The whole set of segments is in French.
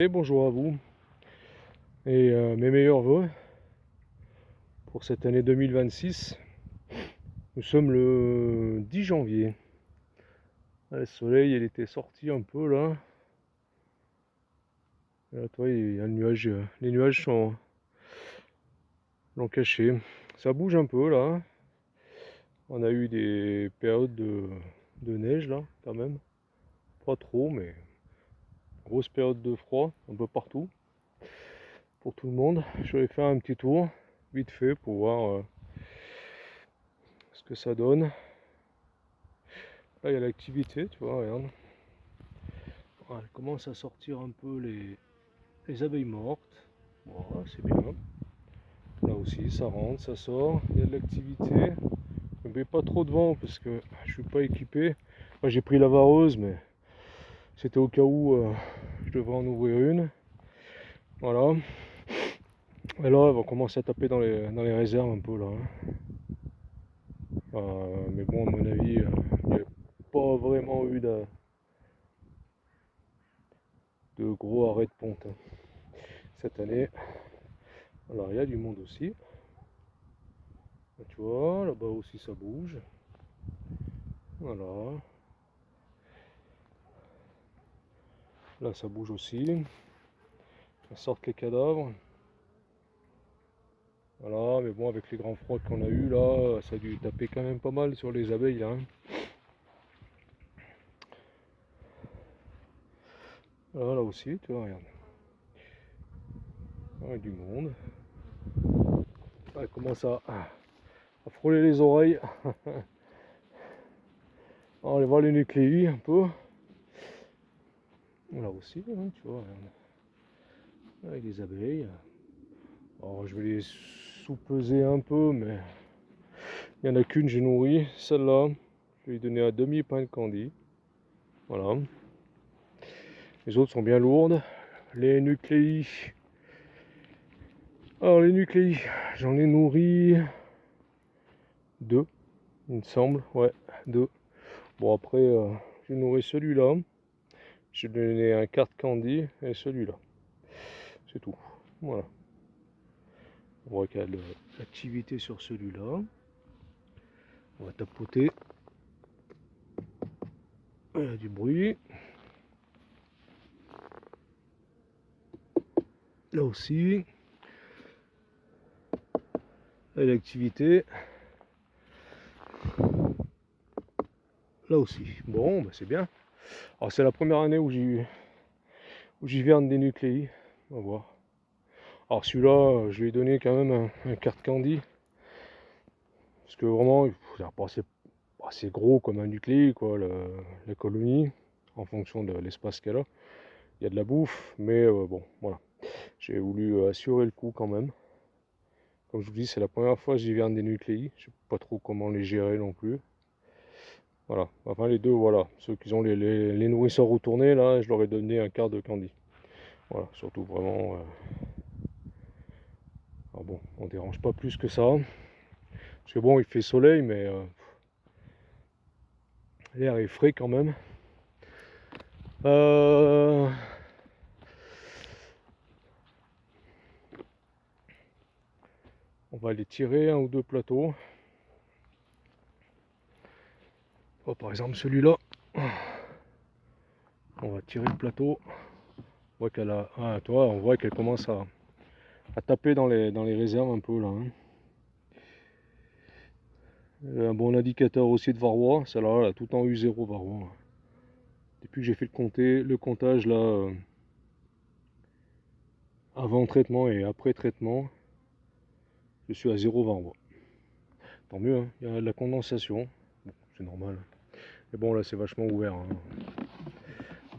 Et bonjour à vous et mes meilleurs vœux pour cette année 2026. Nous sommes le 10 janvier. Le soleil, il était sorti un peu là. Et là, toi, il y a le nuage, les nuages sont cachés. Ça bouge un peu là. On a eu des périodes de neige là, quand même. Pas trop, mais grosse période de froid un peu partout. Pour tout le monde. Je vais faire un petit tour, vite fait, pour voir ce que ça donne. Là, il y a l'activité, tu vois, regarde. Voilà, elle commence à sortir un peu les abeilles mortes. Voilà, c'est bien. Là aussi, ça rentre, ça sort. Il y a de l'activité. Mais pas trop de vent parce que je suis pas équipé. Moi, j'ai pris la vareuse, mais c'était au cas où je devrais en ouvrir une. Voilà. Et là, elle va commencer à taper dans les réserves un peu là. Mais bon, à mon avis, il n'y a pas vraiment eu de gros arrêts de ponte cette année. Alors, il y a du monde aussi. Là, tu vois, là-bas aussi ça bouge. Voilà. Là, ça bouge aussi. Ça sortent les cadavres. Voilà, mais bon, avec les grands froids qu'on a eu là, ça a dû taper quand même pas mal sur les abeilles là. Là, là aussi, tu vois, regarde. Il y a du monde. Ça commence à frôler les oreilles. On va voir les nucléi un peu. Là aussi, hein, tu vois, regarde. Avec les abeilles. Alors, je vais les sous-peser un peu, mais il n'y en a qu'une, j'ai nourri. Celle-là, je vais lui donner un demi-pain de candy. Voilà. Les autres sont bien lourdes. Les nucléi. Alors, les nucléi, j'en ai nourri deux, il me semble. Ouais, deux. Bon, après, j'ai nourri celui-là. J'ai donné un carte candy et celui-là. C'est tout. Voilà. On voit qu'il y a de l'activité sur celui-là. On va tapoter. Il y a du bruit. Là aussi. Là, il y a l'activité. Là aussi. Bon, bah c'est bien. Alors c'est la première année où j'hiverne des nucléi. On va voir. Alors celui-là, je lui ai donné quand même un carte candy. Parce que vraiment, c'est pas assez gros comme un nucléi, quoi, la colonie, en fonction de l'espace qu'elle a. Il y a de la bouffe, mais bon, voilà. J'ai voulu assurer le coup quand même. Comme je vous dis, c'est la première fois que j'hiverne des nucléi. Je sais pas trop comment les gérer non plus. Voilà. Enfin, les deux, voilà. Ceux qui ont les nourrisseurs retournés, là, je leur ai donné un quart de candy. Voilà, surtout vraiment. Alors bon, on dérange pas plus que ça. Parce que bon, il fait soleil, mais l'air est frais quand même. On va aller tirer un ou deux plateaux. Oh, par exemple celui-là. On va tirer le plateau. On voit qu'elle a. Ah, toi, on voit qu'elle commence à taper dans les réserves un peu là. Hein. Un bon indicateur aussi de varroa. Celle-là, elle a tout le temps eu 0 varroa. Depuis que j'ai fait le comptage là, avant traitement et après traitement, je suis à 0 varroa. Tant mieux, hein. Il y a de la condensation. Bon, c'est normal. Mais bon, là, c'est vachement ouvert. Hein.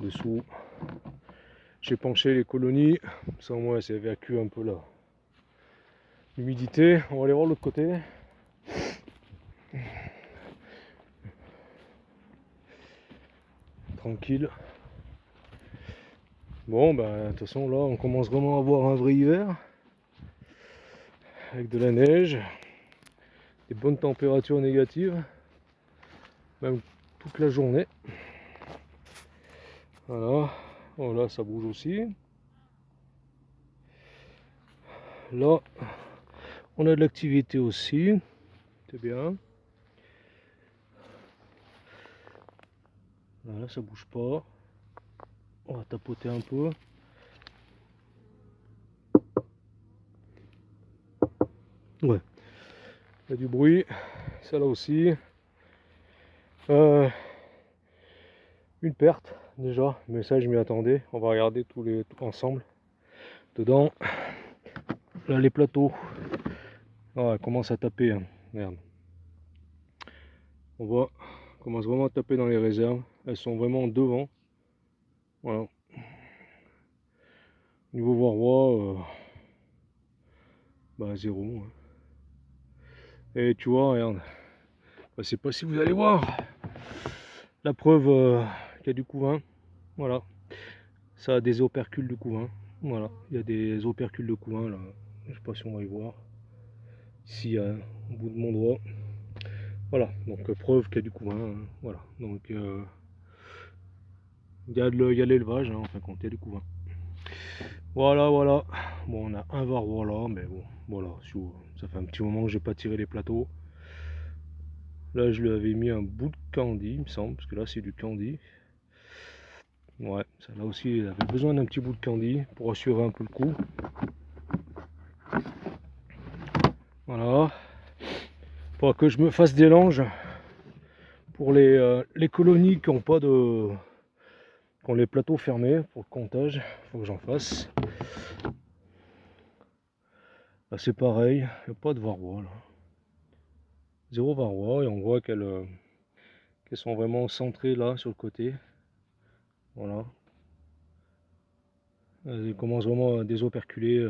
Dessous, j'ai penché les colonies. Ça, au moins, ça évacue un peu l'humidité. On va aller voir l'autre côté. Tranquille. Bon, bah, de toute façon, là, on commence vraiment à avoir un vrai hiver. Avec de la neige. Des bonnes températures négatives. Même toute la journée. Voilà. Voilà, ça bouge aussi. là, on a de l'activité aussi. C'est bien. Voilà, ça bouge pas. On va tapoter un peu. Ouais. Il y a du bruit. Ça là aussi. Une perte déjà, mais ça je m'y attendais. On va regarder tout ensemble. Dedans, là les plateaux. Ah, elle commence à taper. Hein. Merde. On voit, commence vraiment à taper dans les réserves. Elles sont vraiment devant. Voilà. Niveau varroa, bah zéro. Hein. Et tu vois, regarde. Je sais pas si vous allez voir. La preuve qu'il y a du couvain. Voilà. Ça a des opercules de couvain. Voilà. Il y a des opercules de couvain là. Je sais pas si on va y voir. Ici, au bout de mon doigt. Voilà. Donc preuve qu'il y a du couvain. Hein. Voilà. Donc il y a l'élevage, hein, en fin de compte, il y a du couvain. Voilà, voilà. Bon, on a un varroa là, mais bon, voilà. Ça fait un petit moment que j'ai pas tiré les plateaux. Là, je lui avais mis un bout de candy, il me semble, parce que là, c'est du candy. Ouais, ça là aussi, il avait besoin d'un petit bout de candy pour assurer un peu le coup. Voilà. Pour que je me fasse des langes pour les colonies qui n'ont pas de. Qui ont les plateaux fermés pour le comptage. Faut que j'en fasse. Là, c'est pareil, il n'y a pas de varroa là. Zéro varroa, et on voit qu'elles sont vraiment centrées là sur le côté. Voilà. Elles commencent vraiment à désoperculer.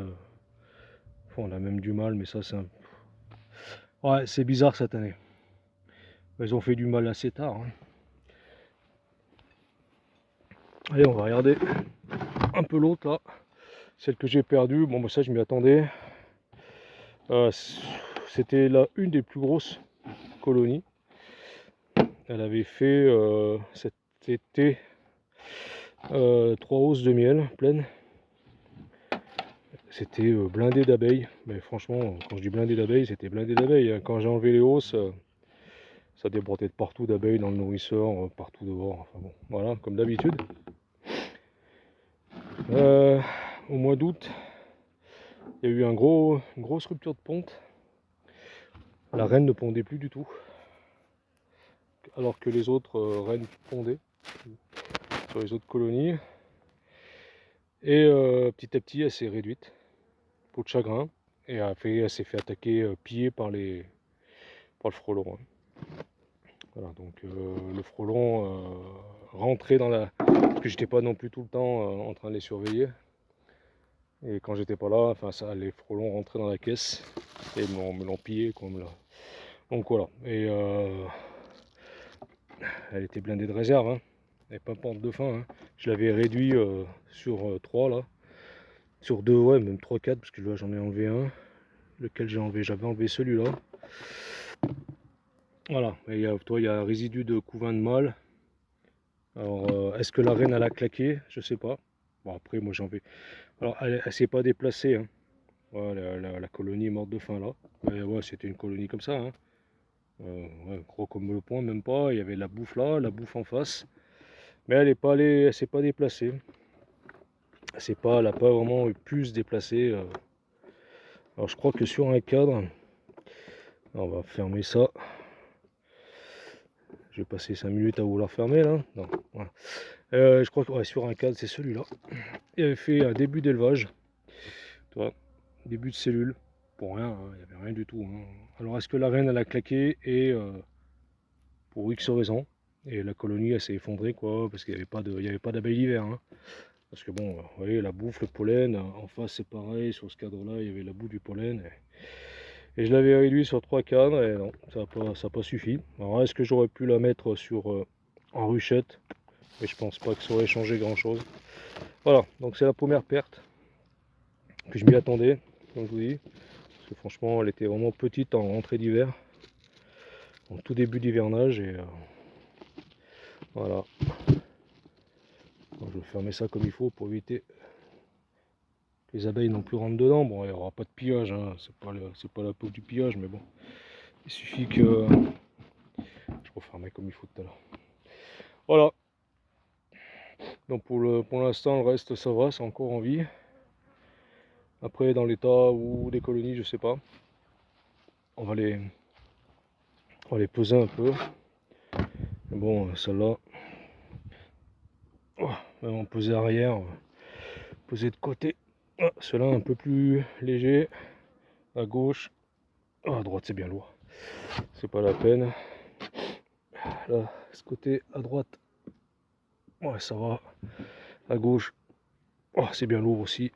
On a même du mal, mais ça c'est un. Ouais, c'est bizarre cette année. Elles ont fait du mal assez tard. Hein. Allez, on va regarder un peu l'autre là. Celle que j'ai perdue, bon bah ça je m'y attendais. C'était là une des plus grosses colonies. Elle avait fait cet été 3 hausses de miel pleines. C'était blindé d'abeilles. Mais franchement, quand je dis blindé d'abeilles, c'était blindé d'abeilles. Quand j'ai enlevé les hausses, ça débordait de partout d'abeilles dans le nourrisseur, partout dehors. Enfin bon, voilà, comme d'habitude. Au mois d'août, il y a eu une grosse rupture de ponte. La reine ne pondait plus du tout. Alors que les autres reines pondaient sur les autres colonies. Et petit à petit, elle s'est réduite. Peau de chagrin. Et elle s'est fait attaquer, piller par le frelon. Hein. Voilà, donc le frelon rentrait dans la. Parce que j'étais pas non plus tout le temps en train de les surveiller. Et quand j'étais pas là, enfin ça, les frelons rentraient dans la caisse et me l'ont pillé comme là. Donc voilà. Et elle était blindée de réserve, hein. Elle n'avait pas pente de fin. Hein. Je l'avais réduit sur 3 là. Sur 2, ouais, même 3-4, parce que là j'en ai enlevé un. Lequel j'ai enlevé? J'avais enlevé celui-là. Voilà. Et il y a un résidu de couvain de mâle. Alors est-ce que la reine elle a claqué? Je sais pas. Bon après moi j'en vais. Alors elle s'est pas déplacée. Hein. Ouais, la colonie est morte de faim là. Mais ouais, c'était une colonie comme ça. Hein. Ouais, gros comme le poing, même pas. Il y avait la bouffe là, la bouffe en face. Mais elle est pas allée, elle s'est pas déplacée. Elle n'a pas vraiment pu se déplacer. Alors je crois que sur un cadre, on va fermer ça. Je vais passer 5 minutes à vouloir fermer là. Non, voilà. Je crois que ouais, sur un cadre, c'est celui-là. Il avait fait un début d'élevage. Début de cellule. Pour rien, hein, il n'y avait rien du tout. Hein. Alors est-ce que la reine elle a claqué et pour X raison. Et la colonie elle s'est effondrée quoi, parce qu'il n'y avait pas d'abeilles d'hiver. Hein. Parce que bon, vous voyez, la bouffe, le pollen, en face c'est pareil, sur ce cadre-là, il y avait la bouffe du pollen. Et je l'avais réduit sur 3 cadres, et non, ça n'a pas suffi. Alors est-ce que j'aurais pu la mettre sur en ruchette? Mais je pense pas que ça aurait changé grand-chose. Voilà, donc c'est la première perte. Que je m'y attendais, comme je vous dis. Parce que franchement, elle était vraiment petite en rentrée d'hiver. En tout début d'hivernage, et voilà. Donc, je vais fermer ça comme il faut pour éviter les abeilles non plus rentrent dedans. Bon, il n'y aura pas de pillage, hein. C'est pas la peau du pillage, mais bon. Il suffit que... Je refermais comme il faut tout à l'heure. Voilà. Donc pour l'instant, le reste, ça va, c'est encore en vie. Après, dans l'état ou des colonies, je sais pas. On va les peser un peu. Mais bon, celle-là, oh, même en peser arrière, peser de côté. Ah, ceux-là un peu plus léger. À gauche. Ah, à droite, c'est bien lourd. C'est pas la peine. Là, ce côté à droite, ouais, ça va. À gauche, oh, c'est bien lourd aussi.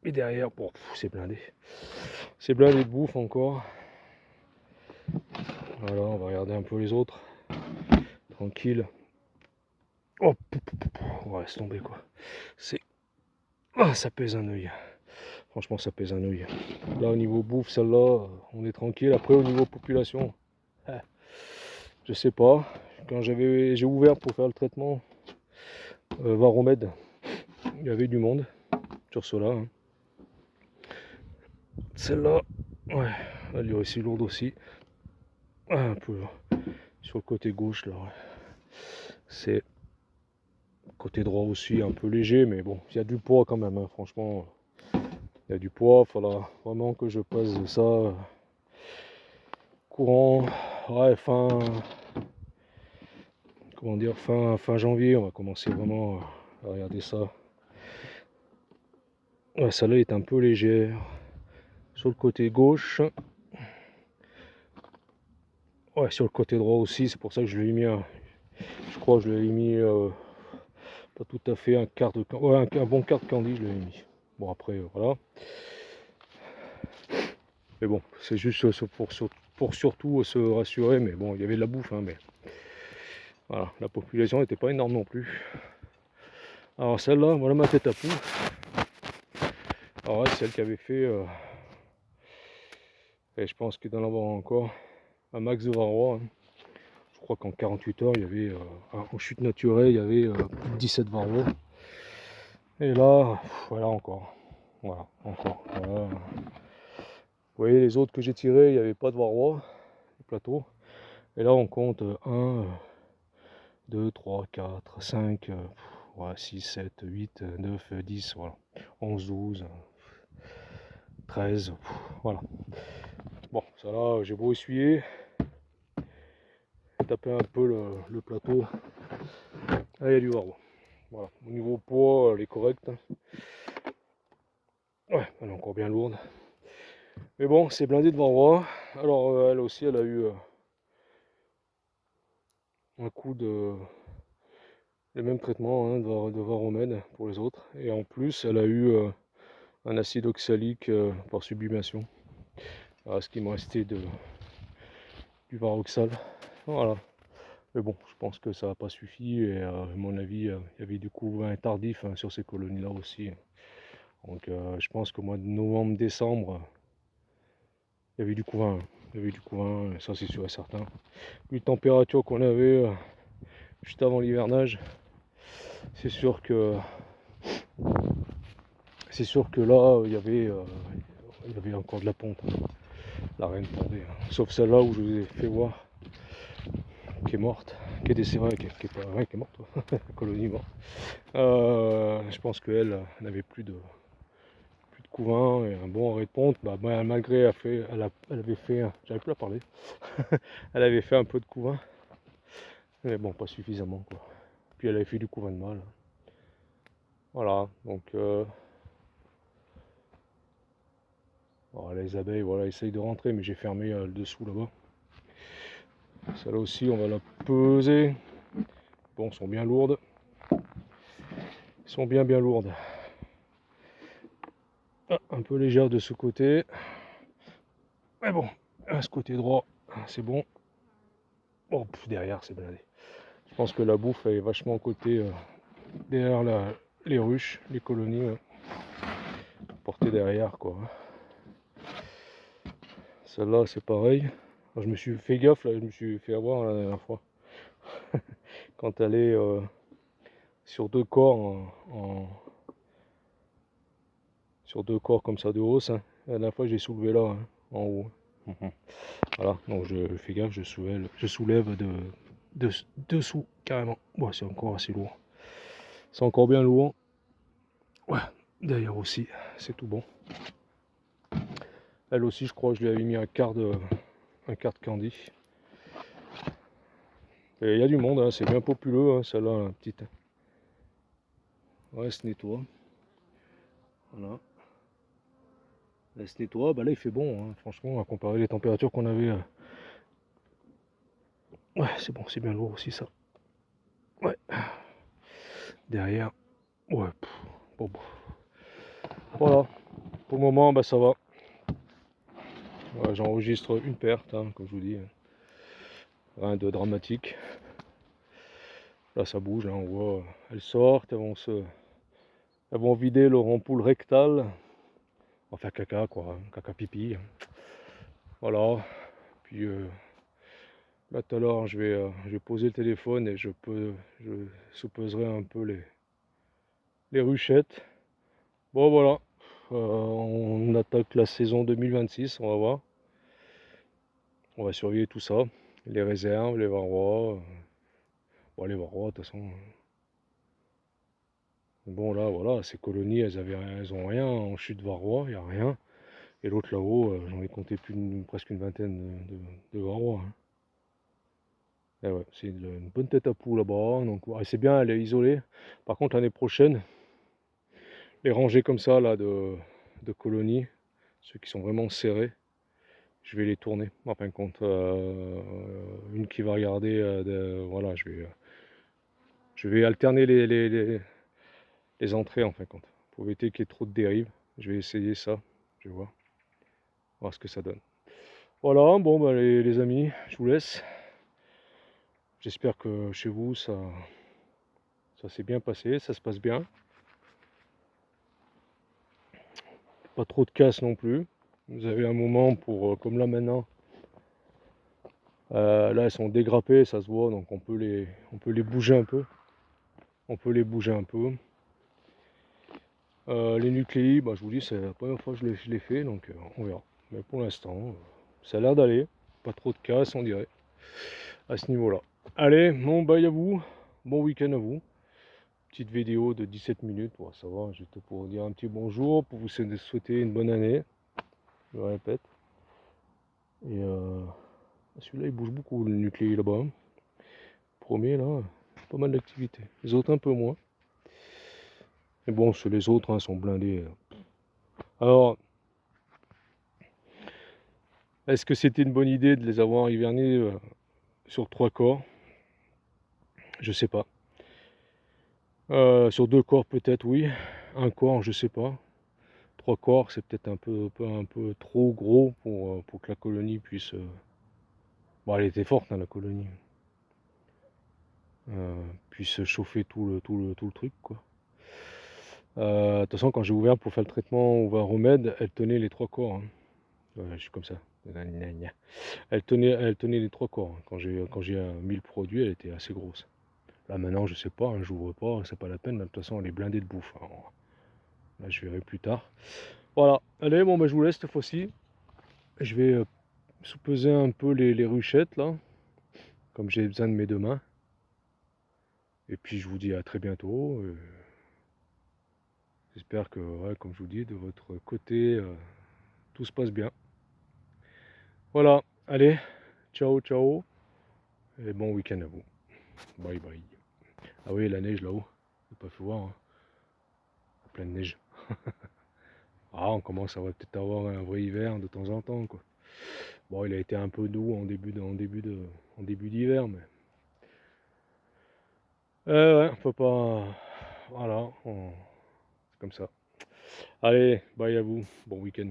Et derrière, bon, c'est blindé. C'est blindé de bouffe encore. Voilà, on va regarder un peu les autres. Tranquille. Oh, on va laisser tomber quoi. C'est... Ah, ça pèse un œil. Franchement, ça pèse un œil. Là, au niveau bouffe, celle-là, on est tranquille. Après, au niveau population, je sais pas. Quand j'ai ouvert pour faire le traitement Varomède, il y avait du monde sur cela. Hein. Celle-là, ouais, elle est aussi lourde aussi. Un peu sur le côté gauche là. Ouais. C'est côté droit aussi un peu léger, mais bon, il y a du poids quand même. Hein, franchement, il y a du poids. Il faudra vraiment que je passe ça courant. Ouais, comment dire, fin janvier. On va commencer vraiment à regarder ça. Ouais, celle-là est un peu légère. Sur le côté gauche. Ouais, sur le côté droit aussi, c'est pour ça que je l'ai mis, je crois que je l'ai mis pas tout à fait un quart de candy, ouais, un bon quart de candy je l'ai mis. Bon après, voilà. Mais bon, c'est juste pour surtout se rassurer, mais bon, il y avait de la bouffe, hein, mais voilà, la population n'était pas énorme non plus. Alors celle-là, voilà ma tête à poule. Alors ouais, c'est celle qui avait fait, et je pense qu'il doit en avoir encore, un max de varroa. Hein. Je crois qu'en 48 heures, il y avait, en chute naturelle, il y avait plus de 17 varroa. Et là, voilà encore. Voilà, encore. Voilà. Vous voyez, les autres que j'ai tirés, il n'y avait pas de varroa, le plateau. Et là, on compte 1, 2, 3, 4, 5, 6, 7, 8, 9, 10, voilà. 11, 12, 13, voilà. Bon, ça là, j'ai beau essuyer, taper un peu le plateau. Là, il y a du varroa. Voilà. Au niveau poids, elle est correcte. Ouais, elle est encore bien lourde. Mais bon, c'est blindé de varroa. Alors, elle aussi, elle a eu un coup de... le même traitement hein, de Varomède pour les autres. Et en plus, elle a eu un acide oxalique par sublimation. Voilà ce qui me restait du Varoxal. Voilà. Mais bon, je pense que ça n'a pas suffi. Et à mon avis, il y avait du couvain tardif hein, sur ces colonies-là aussi. Donc je pense qu'au mois de novembre-décembre, il y avait du couvain. Il y avait du couvain, ça c'est sûr et certain. Vu les températures qu'on avait juste avant l'hivernage, c'est sûr que là, il y avait encore de la ponte. Hein. La reine pondait. Hein. Sauf celle-là où je vous ai fait voir, qui est morte, qui est décédée, qui est pas ouais, qui est morte, la colonie morte. Je pense qu'elle n'avait plus de couvain et un bon arrêt de ponte. Bah, malgré, elle avait fait, j'avais plus à parler, elle avait fait un peu de couvain, mais bon, pas suffisamment quoi. Puis elle avait fait du couvain de mâle. Voilà, donc alors, les abeilles, voilà, essayent de rentrer, mais j'ai fermé le dessous là-bas. Celle-là aussi, on va la peser. Bon, elles sont bien lourdes. Elles sont bien lourdes. Ah, un peu légère de ce côté. Mais bon, à ce côté droit, c'est bon. Bon, derrière, c'est blindé. Je pense que la bouffe est vachement côté derrière les ruches, les colonies. Ouais. Portée derrière, quoi. Celle-là, c'est pareil. Alors, je me suis fait gaffe, là, je me suis fait avoir la dernière fois. Quand elle est sur deux corps sur 2 corps comme ça de hausse. Hein. La dernière fois, j'ai soulevé là, hein, en haut. Voilà, donc je fais gaffe, je soulève dessous carrément. Ouais, c'est encore assez lourd. C'est encore bien lourd. Ouais, d'ailleurs aussi, c'est tout bon. Elle aussi, je crois que je lui avais mis un quart de candy. Et il y a du monde, hein, c'est bien populeux, hein, celle-là, hein, petite. Ouais, elle se nettoie. Voilà. Elle se nettoie, bah là il fait bon, hein, franchement, à comparer les températures qu'on avait. Ouais, c'est bon, c'est bien lourd aussi ça. Ouais. Derrière, ouais, bon. Voilà, pour le moment, bah ça va. Ouais, j'enregistre une perte, hein, comme je vous dis. Rien de dramatique. Là ça bouge, hein, on voit, elles sortent, elles vont vider leur ampoule rectale. Enfin caca quoi, hein, caca pipi. Voilà. Puis là tout à l'heure je vais poser le téléphone et je soupeserai un peu les ruchettes. Bon voilà. On attaque la saison 2026, on va voir. On va surveiller tout ça. Les réserves, les varrois. Bon les varrois de toute façon. Bon là voilà, ces colonies elles ont rien en chute varrois, il n'y a rien. Et l'autre là-haut, j'en ai compté presque une vingtaine de varrois. Hein. Et ouais, c'est une bonne tête à poule là-bas, donc ouais, c'est bien, elle est isolée. Par contre l'année prochaine, les rangées comme ça là de colonies, ceux qui sont vraiment serrés, je vais les tourner. En fin de compte, une qui va regarder, voilà, je vais alterner les entrées en fin de compte, pour éviter qu'il y ait trop de dérives. Je vais essayer ça, je vais voir ce que ça donne. Voilà, bon bah les amis, je vous laisse. J'espère que chez vous ça s'est bien passé, ça se passe bien. Pas trop de casse non plus. Vous avez un moment pour, comme là maintenant, là elles sont dégrappées, ça se voit, donc on peut les bouger un peu. On peut les bouger un peu. Les nucléi, bah, je vous dis, c'est la première fois que je l'ai fait, donc on verra. Mais pour l'instant, ça a l'air d'aller. Pas trop de casse, on dirait, à ce niveau-là. Allez, bon bye à vous, bon week-end à vous. Petite vidéo de 17 minutes, bon, ça va, j'étais pour dire un petit bonjour, pour vous souhaiter une bonne année, je le répète. Et celui-là il bouge beaucoup, le nucléi là-bas. Premier là, pas mal d'activité. Les autres un peu moins. Mais bon, les autres hein, sont blindés. Alors, est-ce que c'était une bonne idée de les avoir hivernés sur 3 corps? Je sais pas. Sur 2 corps peut-être oui. Un corps, je sais pas. 3 corps, c'est peut-être un peu trop gros pour que la colonie puisse. Bon, elle était forte, hein, la colonie. Puisse chauffer tout le truc, quoi. De toute façon, quand j'ai ouvert pour faire le traitement au varomède, elle tenait les 3 corps. Hein. Ouais, je suis comme ça. Elle tenait les 3 corps. Hein. Quand j'ai mis le produit, elle était assez grosse. Là maintenant, je sais pas, hein, j'ouvre pas, c'est pas la peine. De toute façon, elle est blindée de bouffe. Alors, là, je verrai plus tard. Voilà. Allez, bon, bah, je vous laisse cette fois-ci. Je vais sous-peser un peu les ruchettes là, comme j'ai besoin de mes 2 mains. Et puis je vous dis à très bientôt. J'espère que, ouais, comme je vous dis, de votre côté, tout se passe bien. Voilà, allez, ciao, ciao, et bon week-end à vous. Bye bye. Ah oui, la neige là-haut, vous pas fait voir, hein. Plein de neige. Ah, on commence à peut-être avoir un vrai hiver de temps en temps, quoi. Bon, il a été un peu doux en début d'hiver, mais ouais, on peut pas, voilà, c'est comme ça. Allez, bye à vous, bon week-end.